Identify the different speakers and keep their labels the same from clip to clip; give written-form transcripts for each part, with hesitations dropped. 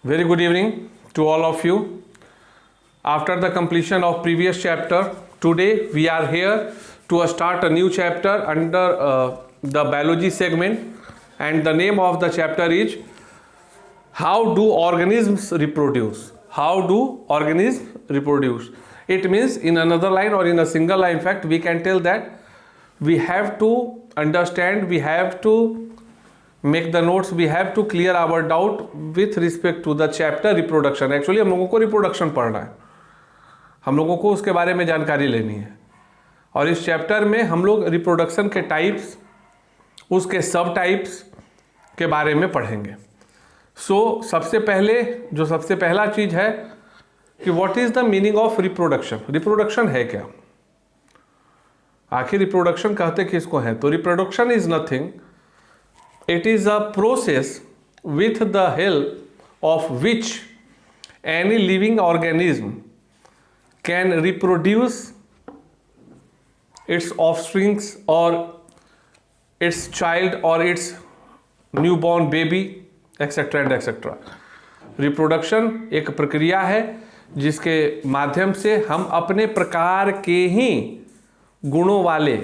Speaker 1: Very good evening to all of you. After the completion of previous chapter, today we are here to start a new chapter under the biology segment, and the name of the chapter is How do organisms reproduce? How do organisms reproduce? It means in another line or in a single line fact we can tell that we have to understand, we have to make the notes, we have to clear our doubt with respect to the chapter reproduction. Actually हम लोगों को reproduction पढ़ना है, हम लोगों को उसके बारे में जानकारी लेनी है, और इस चैप्टर में हम लोग रिप्रोडक्शन के टाइप्स, उसके सब टाइप्स के बारे में पढ़ेंगे. सबसे पहले जो सबसे पहला चीज है कि what is the meaning of reproduction. Reproduction है क्या, आखिर रिप्रोडक्शन कहते किसको है? तो reproduction is nothing, it is a process with the help of which any living organism can reproduce its offsprings or its child or its newborn baby etc and etc. Reproduction एक प्रक्रिया है जिसके माध्यम से हम अपने प्रकार के ही गुणों वाले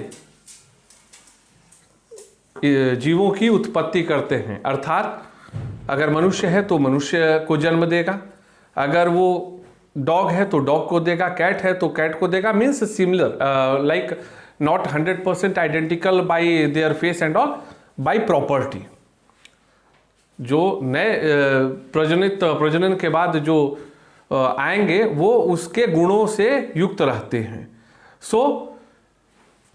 Speaker 1: जीवों की उत्पत्ति करते हैं. अर्थात अगर मनुष्य है तो मनुष्य को जन्म देगा, अगर वो डॉग है तो डॉग को देगा, कैट है तो कैट को देगा. Means similar, like not 100% identical by their face and all, by property. जो नए प्रजनन के बाद जो आएंगे वो उसके गुणों से युक्त रहते हैं.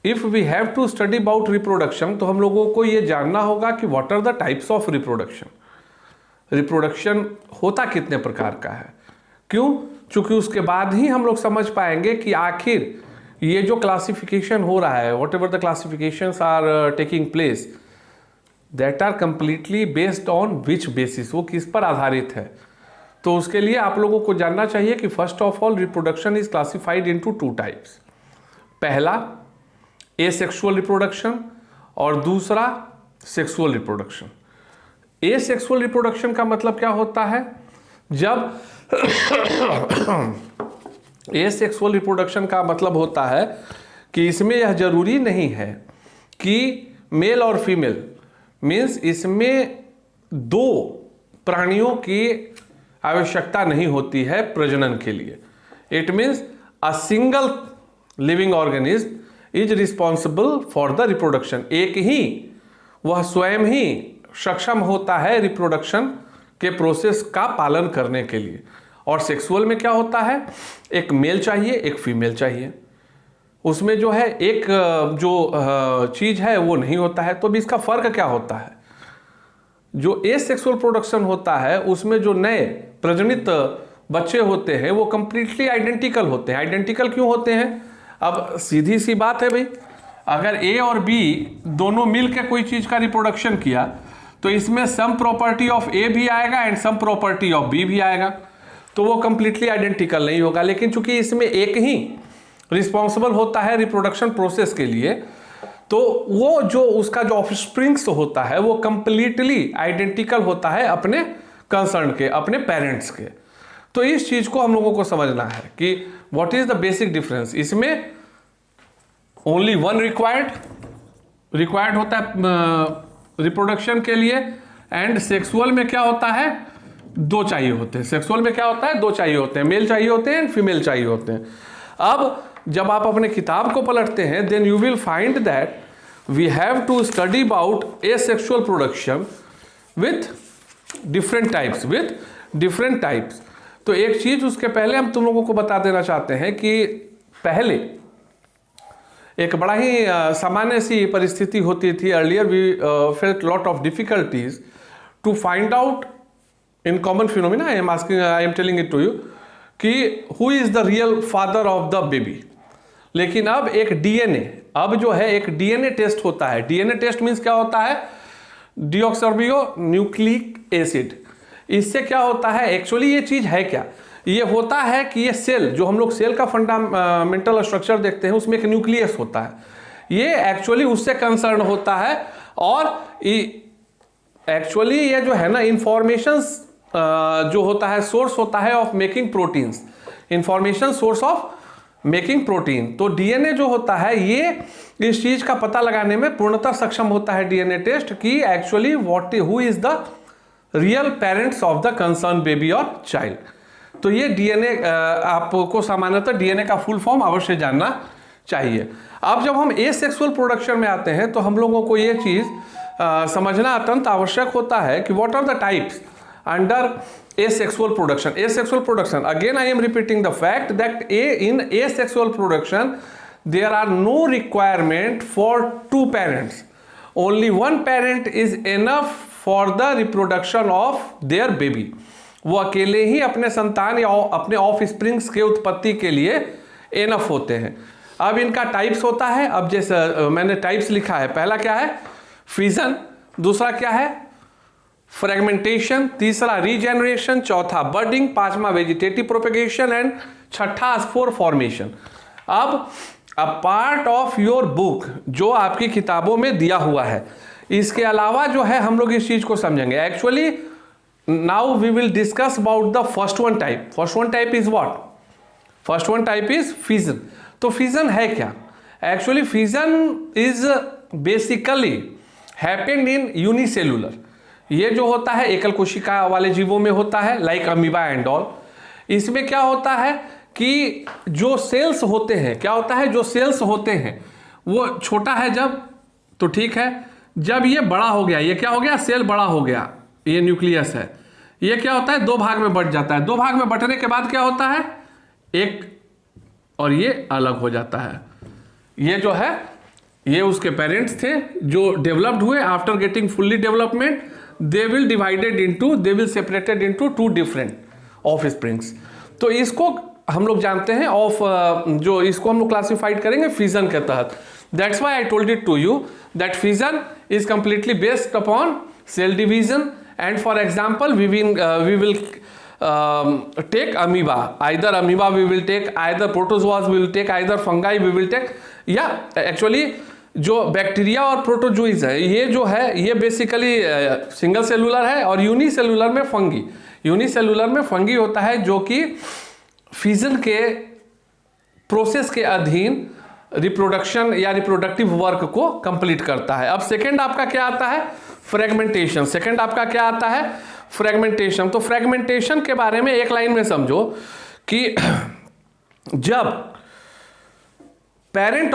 Speaker 1: If we have to study about reproduction, तो हम लोगों को ये जानना होगा कि what are the types of reproduction. Reproduction होता कितने प्रकार का है, क्यों? चूंकि उसके बाद ही हम लोग समझ पाएंगे कि आखिर ये जो क्लासिफिकेशन हो रहा है, whatever the classifications are taking place, that are completely based on which basis, वो किस पर आधारित है. तो उसके लिए आप लोगों को जानना चाहिए कि first of all reproduction is classified into two types. पहला एसेक्सुअल रिप्रोडक्शन और दूसरा सेक्सुअल रिप्रोडक्शन. एसेक्सुअल रिप्रोडक्शन का मतलब क्या होता है? जब एसेक्सुअल रिप्रोडक्शन का मतलब होता है कि इसमें यह जरूरी नहीं है कि मेल और फीमेल, मीन्स इसमें दो प्राणियों की आवश्यकता नहीं होती है प्रजनन के लिए. It means a single living organism is responsible for the reproduction. एक ही वह स्वयं ही सक्षम होता है रिप्रोडक्शन के प्रोसेस का पालन करने के लिए. और सेक्सुअल में क्या होता है? एक मेल चाहिए, एक फीमेल चाहिए. उसमें जो है एक जो चीज है वो नहीं होता है. तो अभी इसका फर्क क्या होता है? जो एसेक्सुअल प्रोडक्शन होता है उसमें जो नए प्रजनित बच्चे होते हैं वो कंप्लीटली आइडेंटिकल होते हैं. आइडेंटिकल क्यों होते हैं? अब सीधी सी बात है भाई, अगर ए और बी दोनों मिल के कोई चीज का रिप्रोडक्शन किया तो इसमें सम प्रॉपर्टी ऑफ ए भी आएगा and some property of B भी आएगा, तो वो कंप्लीटली आइडेंटिकल नहीं होगा. लेकिन चूंकि इसमें एक ही रिस्पॉन्सिबल होता है रिप्रोडक्शन प्रोसेस के लिए, तो वो जो उसका जो ऑफस्प्रिंग्स होता है वो कंप्लीटली आइडेंटिकल होता है अपने कंसर्न के, अपने पेरेंट्स के. तो इस चीज को हम लोगों को समझना है कि what is the basic difference. इसमें ओनली वन रिक्वायर्ड होता है रिप्रोडक्शन के लिए, एंड सेक्सुअल में क्या होता है? दो चाहिए होते हैं. सेक्सुअल में क्या होता है? दो चाहिए होते हैं, मेल चाहिए होते हैं एंड फीमेल चाहिए होते हैं. अब जब आप अपने किताब को पलटते हैं, then you will find that we have to study about asexual production with different types. तो एक चीज उसके पहले हम तुम लोगों को बता देना चाहते हैं कि पहले एक बड़ा ही सामान्य सी परिस्थिति होती थी. Earlier we felt lot of difficulties to find out in common phenomena. I am telling it to you कि who is the real father of the baby. लेकिन अब एक डीएनए, अब जो है एक डीएनए टेस्ट होता है. डीएनए टेस्ट मीन्स क्या होता है? डीऑक्सरिबो न्यूक्लिक एसिड. इससे क्या होता है? एक्चुअली ये चीज है क्या? ये होता है कि ये सेल, जो हम लोग सेल का फंडामेंटल स्ट्रक्चर देखते हैं उसमें एक न्यूक्लियस होता है, ये एक्चुअली उससे कंसर्न होता है. और एक्चुअली ये जो है ना इंफॉर्मेशंस जो होता है सोर्स होता है of making proteins, information source of making protein. तो डीएनए जो होता है ये इस चीज का पता लगाने में पूर्णतः सक्षम होता है डीएनए टेस्ट कि actually who is the real parents of the concern baby और चाइल्ड। तो ये डीएनए आपको सामान्यतः डीएनए का फुल फॉर्म अवश्य जानना चाहिए। अब जब हम एसेक्सुअल प्रोडक्शन में आते हैं तो हम लोगों को ये चीज समझना अत्यंत आवश्यक होता है कि what are the types under asexual production. Asexual production, again I am repeating the fact that in asexual production there are no requirement for two parents. Only one parent is enough for the reproduction of their baby. वो अकेले ही अपने संतान या अपने of springs के उत्पत्ति के लिए एनफ होते हैं। अब इनका टाइप्स होता है, अब जैसे मैंने टाइप्स लिखा है, पहला क्या है फ्यूजन, दूसरा क्या है फ्रेगमेंटेशन, तीसरा रीजेनरेशन, चौथा बर्डिंग, पांचवा वेजिटेटिव प्रोपेगेशन एंड छठा स्पोर फॉर्मेशन। अब a part of your book जो आपकी किताबों में दिया हुआ है, इसके अलावा जो है हम लोग इस चीज को समझेंगे। Actually now we will discuss about the first one type. First one type is what? First one type is fission. तो फिजन है क्या? Actually fission is basically happened in unicellular. ये जो होता है एकल कोशिका वाले जीवों में होता है, लाइक अमीबा एंड ऑल। इसमें क्या होता है कि जो सेल्स होते हैं, क्या होता है जो सेल्स होते हैं वो छोटा है जब, तो ठीक है, जब ये बड़ा हो गया, ये क्या हो गया सेल बड़ा हो गया, ये न्यूक्लियस है, ये क्या होता है दो भाग में बंट जाता है। दो भाग में बंटने के बाद क्या होता है एक और ये अलग हो जाता है। ये जो है ये उसके पेरेंट्स थे जो डेवलप्ड हुए after getting fully development, they will separated into two different offsprings। तो इसको हम लोग जानते हैं जो इसको हम लोग क्लासिफाइड करेंगे फिजन के तहत। That's why I told it to you that fission is completely based upon cell division, and for example we will take amoeba, either amoeba we will take, either protozoas we will take, either fungi we will take, या actually जो bacteria और प्रोटोजोइज है ये जो है ये basically single cellular है, और यूनिसेलुलर में फंगी। यूनिसेलुलर में फंगी होता है जो कि फिजन के प्रोसेस के अधीन रिप्रोडक्शन या रिप्रोडक्टिव वर्क को कंप्लीट करता है। अब सेकंड आपका क्या आता है फ्रेगमेंटेशन। सेकंड आपका क्या आता है फ्रेगमेंटेशन। तो फ्रेगमेंटेशन के बारे में एक लाइन में समझो कि जब पेरेंट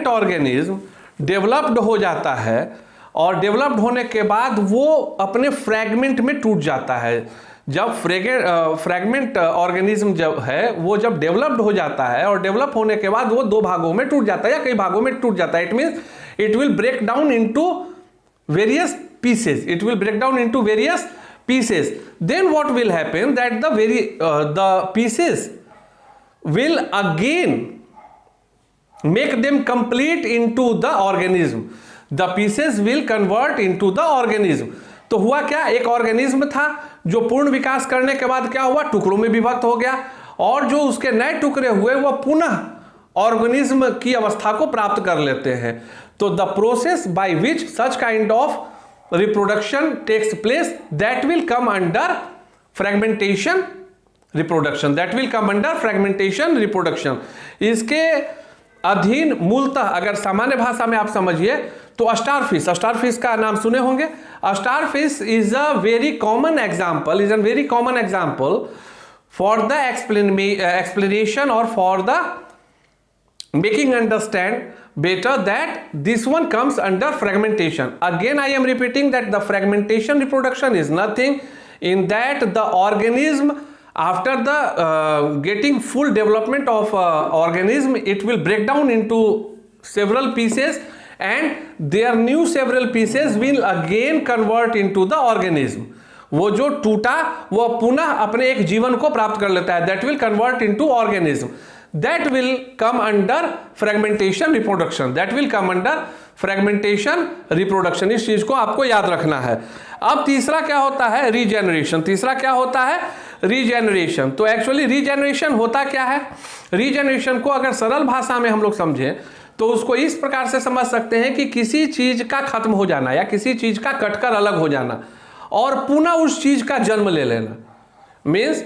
Speaker 1: ऑर्गेनिज्म डेवलप्ड हो जाता है और डेवलप्ड होने के बाद वो अपने फ्रैगमेंट में टूट जाता है। जब फ्रैगमेंट ऑर्गेनिज्म जब है वो जब डेवलप्ड हो जाता है और डेवलप होने के बाद वो दो भागों में टूट जाता है या कई भागों में टूट जाता है। It means it will break down into various pieces. It will break down into various pieces. Then what will happen that the pieces will again make them complete into the organism. The pieces will convert into the organism. तो हुआ क्या, एक organism था जो पूर्ण विकास करने के बाद क्या हुआ टुकड़ों में विभक्त हो गया, और जो उसके नए टुकड़े हुए वह पुनः ऑर्गेनिज्म की अवस्था को प्राप्त कर लेते हैं। तो the process by which such kind of reproduction takes place that will come under fragmentation reproduction. That will come under fragmentation reproduction. इसके अधीन मूलतः अगर सामान्य भाषा में आप समझिए तो स्टारफिश, स्टारफिश का नाम सुने होंगे। Starfish is a very common example, for the explanation और for the making understand better that this one comes under fragmentation. Again I am repeating that the fragmentation reproduction is nothing in that the organism after the getting full development of organism, it will break down into several pieces and their new several pieces will again convert into the organism. वो जो टूटा वो पुनः अपने एक जीवन को प्राप्त कर लेता है। that will convert into organism. That will come under fragmentation reproduction. That will come under fragmentation reproduction. इस चीज को आपको याद रखना है। अब तीसरा क्या होता है रीजेनरेशन। तीसरा क्या होता है रीजेनरेशन। तो एक्चुअली रीजेनरेशन होता क्या है, रीजेनरेशन को अगर सरल भाषा में हम लोग समझें तो उसको इस प्रकार से समझ सकते हैं कि किसी चीज का खत्म हो जाना या किसी चीज का कटकर अलग हो जाना, और पुनः उस चीज का जन्म ले लेना। Means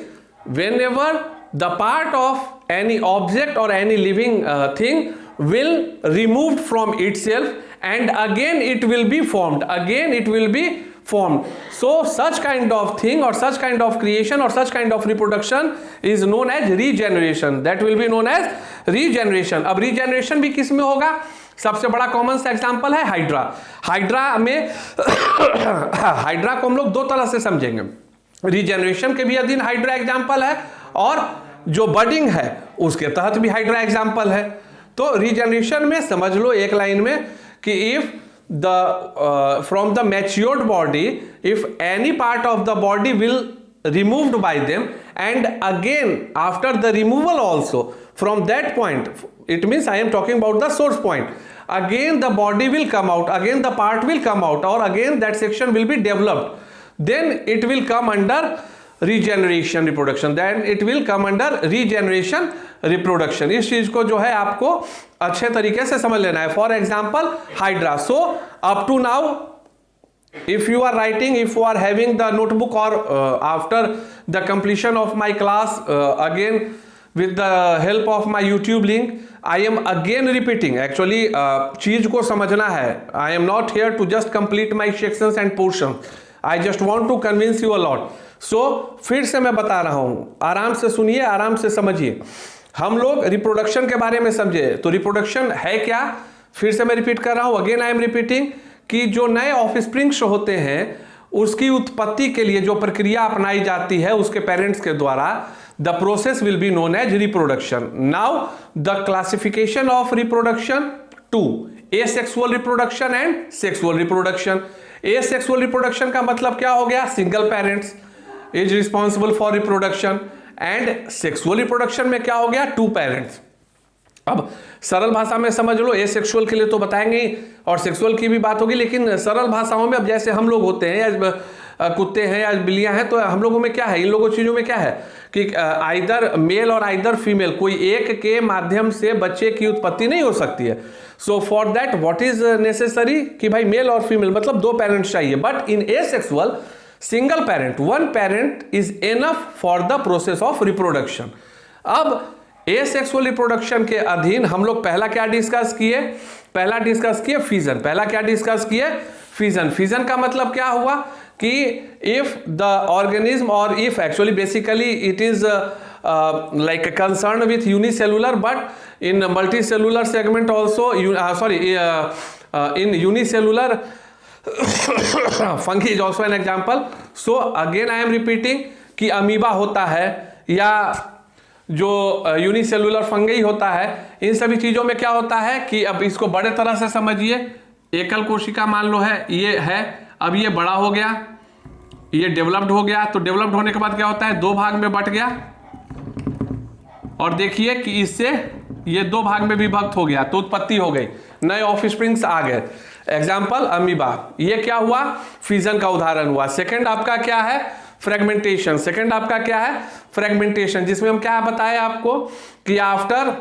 Speaker 1: whenever the part of any object और any living thing will removed from itself and again it will be formed, so such kind of thing or such kind of creation or such kind of reproduction is known as regeneration, that will be known as regeneration। अब regeneration भी किस में होगा? सबसे बड़ा common सा example है hydra में हाइड्रा को हम लोग दो तरह से समझेंगे। रीजेनरेशन के भी अधीन हाइड्रा एग्जांपल है और जो बर्डिंग है उसके तहत भी हाइड्रा एग्जांपल है। तो रीजनरेशन में समझ लो एक लाइन में कि if the from the matured body if any part of the body will removed by them and again after the removal also from that point, it means I am talking about the source point, again the body will come out, again the part will come out और again that section will be developed, then it will come under regeneration reproduction, then it will come under regeneration reproduction. इस चीज को जो है आपको अच्छे तरीके से समझ लेना है। For example hydra, so up to now if you are writing, if you are having the notebook or after the completion of my class again with the help of my YouTube link, I am again repeating, actually चीज को समझना है। I am not here to just complete my sections and portions, I just want to convince you a lot। so फिर से मैं बता रहा हूं, आराम से सुनिए, आराम से समझिए। हम लोग रिप्रोडक्शन के बारे में समझे, तो रिप्रोडक्शन है क्या? फिर से मैं रिपीट कर रहा हूं, अगेन आई एम रिपीटिंग, कि जो नए ऑफस्प्रिंग्स होते हैं उसकी उत्पत्ति के लिए जो प्रक्रिया अपनाई जाती है उसके पेरेंट्स के द्वारा, the process will be known as reproduction. Now the classification of reproduction to asexual reproduction and sexual reproduction. Asexual reproduction का मतलब क्या हो गया? Single parents is responsible for reproduction, and sexual reproduction में क्या हो गया? Two parents. अब सरल भाषा में समझ लो, एसेक्सुअल के लिए तो बताएंगे और सेक्सुअल की भी बात होगी, लेकिन सरल भाषाओं में अब जैसे हम लोग होते हैं या कुत्ते हैं या बिल्लियां हैं, तो हम लोगों में क्या है, इन लोगों चीजों में क्या है कि आइदर मेल और आइदर फीमेल, कोई एक के माध्यम से बच्चे की उत्पत्ति नहीं हो सकती है। So for that what is necessary कि भाई मेल और फीमेल मतलब दो पेरेंट्स चाहिए, but in asexual single parent, one parent is enough for the process of reproduction. अब एसेक्सुअल रिप्रोडक्शन के अधीन हम लोग पहला क्या डिस्कस किए? पहला डिस्कस किए फिजन। पहला क्या डिस्कस किए? फिजन। फिजन का मतलब क्या हुआ कि इफ द ऑर्गेनिज्म, और if actually basically it is like concerned with unicellular, but in multicellular segment also, in unicellular fungi is also an example। so again I am repeating कि amoeba होता है या जो यूनिसेलुलर फंगी होता है, इन सभी चीजों में क्या होता है कि अब इसको बड़े तरह से समझिए। एकल कोशिका मान लो है, ये है, अब ये बड़ा हो गया, ये डेवलप्ड हो गया, तो डेवलप्ड होने के बाद क्या होता है? दो भाग में बट गया, और देखिए कि इससे ये दो भाग में विभक्त हो गया, तो उत्पत्ति हो गई, नए ऑफस्प्रिंग्स आ गए। एग्जाम्पल अमीबा, ये क्या हुआ? फिजन का उदाहरण हुआ। सेकंड आपका क्या है? फ्रेगमेंटेशन। सेकंड आपका क्या है? फ्रेगमेंटेशन, जिसमें हम क्या बताए आपको कि आफ्टर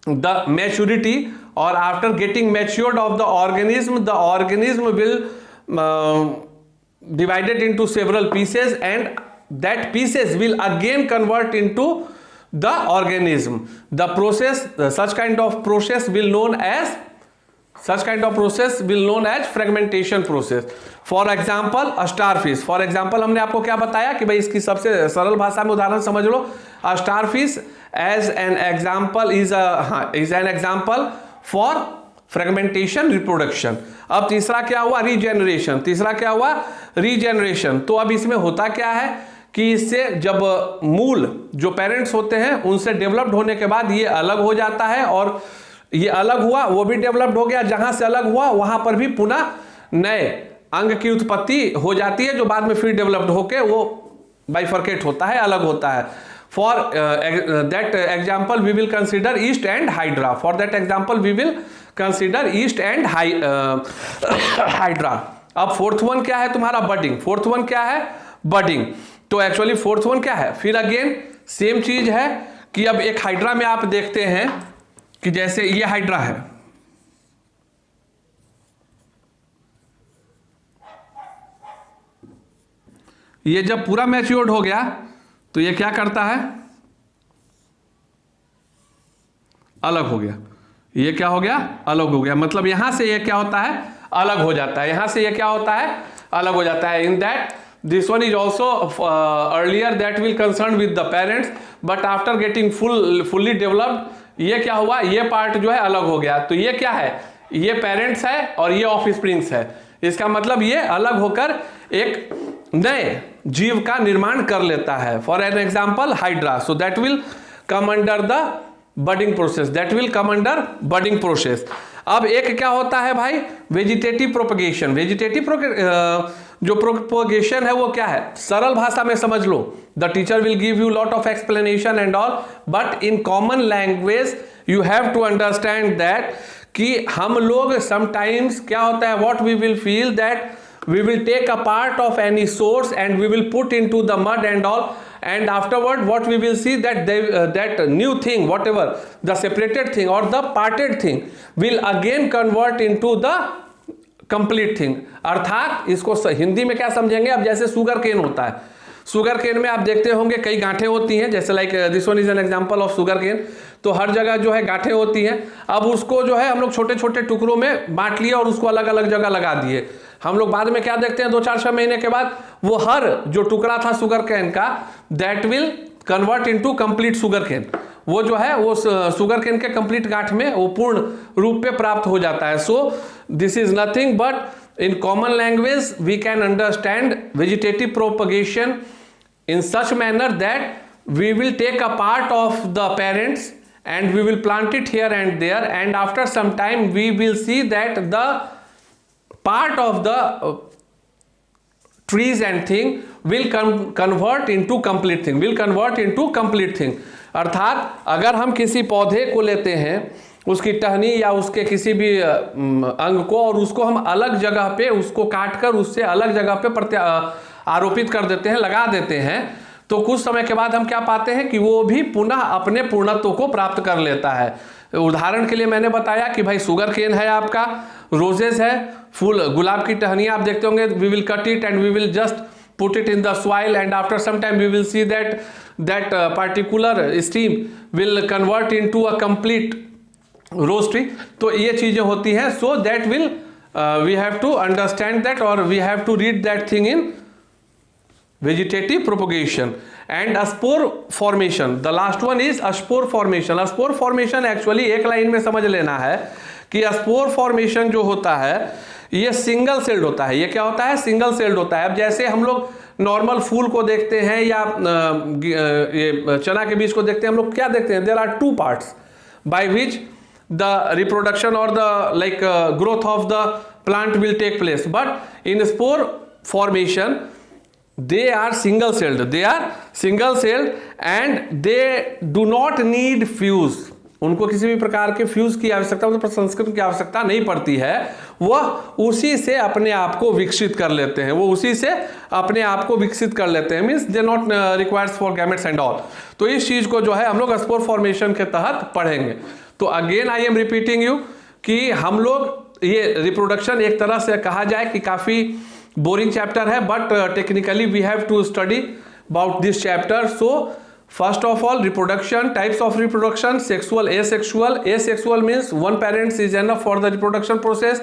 Speaker 1: द मैच्योरिटी और after getting matured of the organism will divided into several pieces and that pieces will again convert into the organism। the process, such kind of process will known as fragmentation process। for example a starfish, for example हमने आपको क्या बताया कि भाई इसकी सबसे सरल भाषा में उदाहरण समझ लो। a starfish as an example is an example for fragmentation reproduction. अब तीसरा क्या हुआ? रीजेनरेशन। तीसरा क्या हुआ? रीजेनरेशन। तो अब इसमें होता क्या है कि इससे जब मूल जो पेरेंट्स होते हैं उनसे डेवलप्ड होने के बाद ये अलग हो जाता है, और ये अलग हुआ वो भी डेवलप्ड हो गया, जहां से अलग हुआ वहां पर भी पुनः नए अंग की उत्पत्ति हो जाती है, जो बाद में फिर डेवलप्ड होकर वो बाइफर्केट होता है, अलग होता है। For that example we will consider yeast and hydra। For that example we will consider yeast and hydra। अब फोर्थ वन क्या है तुम्हारा? बडिंग। फोर्थ वन क्या है? बडिंग। तो एक्चुअली फोर्थ वन क्या है? फिर अगेन सेम चीज है कि अब एक हाइड्रा में आप देखते हैं कि जैसे ये हाइड्रा है, ये जब पूरा मैच्योर्ड हो गया तो ये क्या करता है, अलग हो गया। ये क्या हो गया, अलग हो गया। मतलब यहां से ये क्या होता है, अलग हो जाता है। यहां से ये क्या होता है, अलग हो जाता है। In that this one is also earlier that will concern with the parents, but after getting fully developed ये क्या हुआ, ये पार्ट जो है अलग हो गया। तो ये क्या है, ये पेरेंट्स है और ये ऑफ स्प्रिंग्स है। इसका मतलब ये अलग होकर एक नए जीव का निर्माण कर लेता है। For an example hydra, so that will come under the budding process, that will come under budding process. अब एक क्या होता है भाई, वेजिटेटिव प्रोपगेशन। वेजिटेटिव जो प्रोपगेशन है वो क्या है, सरल भाषा में समझ लो, the teacher will give you lot of explanation and all, but in common language you have to understand that कि हम लोग समटाइम्स क्या होता है, what we will feel that we will take a part of any source and we will put into the mud and all, and afterward what we will see that that new thing, whatever the separated thing or the parted thing, will again convert into the complete thing। अर्थात इसको हिंदी में क्या समझेंगे, अब जैसे sugar cane होता है, sugar cane में आप देखते होंगे कई गांठें होती हैं, जैसे like this one is an example of sugar cane. तो हर जगह जो है गांठें होती हैं। अब उसको जो है हम लोग छोटे छोटे टुकड़ों में बांट लिए और उसको अलग अलग जगह लगा दिए। हम लोग बाद में क्या देखते हैं, 2-4-6 महीने के बाद वो हर जो टुकड़ा था शुगर केन का, that will convert into complete sugar cane. वो जो है वो शुगर केन के कंप्लीट गांठ में वो पूर्ण रूप पे प्राप्त हो जाता है। So this is nothing but in common language we can understand vegetative propagation in such manner that we will take a part of the parents and we will plant it here and there, and after some time we will see that the part of the trees and thing will convert into complete thing, will convert into complete thing। अर्थात अगर हम किसी पौधे को लेते हैं, उसकी टहनी या उसके किसी भी अंग को, और उसको हम अलग जगह पे उसको काट कर उससे अलग जगह पे आरोपित कर देते हैं, लगा देते हैं, तो कुछ समय के बाद हम क्या पाते हैं कि वो भी पुनः अपने पूर्णत्व को प्राप्त कर लेता है। उदाहरण के लिए मैंने बताया कि भाई शुगर केन है, आपका रोजेस है, फूल गुलाब की टहनियाँ आप देखते होंगे, we will cut it and we will just put it in the soil and after some time we will see that particular stem will convert into a complete rose tree. तो ये चीजें होती हैं। So that will we have to understand that और we have to read that thing in vegetative propagation and spore formation। the last one is spore formation। spore formation actually एक line में समझ लेना है कि spore formation जो होता है ये सिंगल सेल्ड होता है। ये क्या होता है, सिंगल सेल्ड होता है। अब जैसे हम लोग नॉर्मल फूल को देखते हैं या ये चना के बीज को देखते हैं, हम लोग क्या देखते हैं, there are two parts by which the reproduction or the like growth of the plant will take place, but in spore formation they are single celled, they are single celled and they do not need fuse। उनको किसी भी प्रकार के fuse की आवश्यकता, मतलब प्रसंस्करण की आवश्यकता नहीं पड़ती है। वह उसी से अपने आप को विकसित कर लेते हैं, वो उसी से अपने आप को विकसित कर लेते हैं, means they not requires for gametes and all. तो इस चीज को जो है हम लोग स्पोर फॉर्मेशन के तहत पढ़ेंगे। तो again I am repeating you कि हम लोग ये रिप्रोडक्शन एक तरह से कहा जाए कि काफी बोरिंग चैप्टर है, but technically we have to study about this chapter. So first of all reproduction, types of reproduction, sexual, asexual. Asexual means one parent is enough for the reproduction process।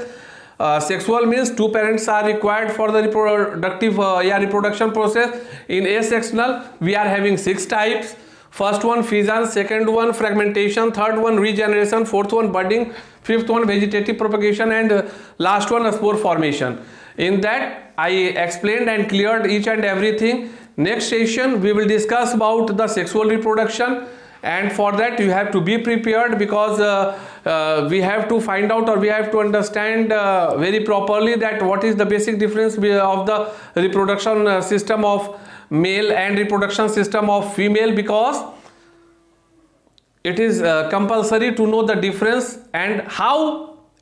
Speaker 1: Sexual means 2 parents are required for the reproductive reproduction process। In asexual we are having 6 types। First one fission, second one fragmentation, third one regeneration, fourth one budding, fifth one vegetative propagation, and last one spore formation। In that I explained and cleared each and everything। Next session we will discuss about the sexual reproduction, and for that you have to be prepared because we have to find out or we have to understand very properly that what is the basic difference of the reproduction system of male and reproduction system of female, because it is compulsory to know the difference and how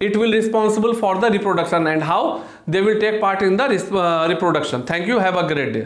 Speaker 1: it will responsible for the reproduction and how they will take part in the reproduction। Thank you, have a great day।